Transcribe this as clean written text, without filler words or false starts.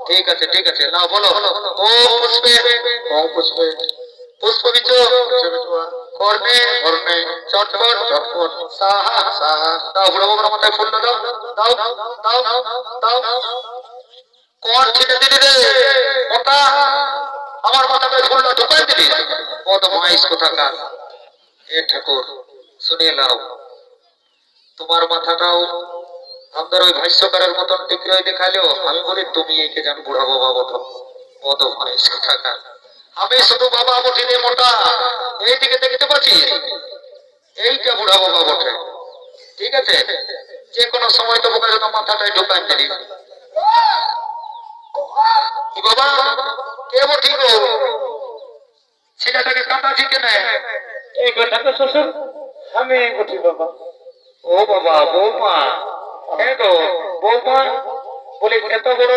ঠিক আছে না বলো। ও পুষ্পে, ও পুষ্পে, পুষ্পবিচ কর্ণে, কর্ণে চটপট, চটপট সাহা, সাহা। দাও বুড়ো বাবার মাথায় ফুল দাও, দাও দাও দাও দাও। কোন ছিটে দিলি রে ওটা? আমার মাথায় ফুলটা ঢুকাই দিলি? কত মহাইস কোথাকার। এ ঠাকুর শুনিয়ে নাও, তোমার মাথাটাও আমাদের ওই ভাষ্যকারের মতন টিকরই দেখালেও আমি বলি তুমি একে জান বুড়া বাবা বটো। কত মহাইস কোথাকার। আমি শুধু বাবা বটি রে মোটা, এইদিকে দেখতে পাচ্ছি এইটা বুড়া বাবা বটে। ঠিক আছে, যে কোনো সময় তো বোকা যদি মাথাটাই ঢুকান দিলি। কি বাবা কে বটি গো? ছেলেটাকে কাঁদাছি কেন? এই কথা তো শ্বশুর আমি বটি বাবা। ও বাবা বৌমা, হ্যাঁ গো বৌমা, বলি এত বড়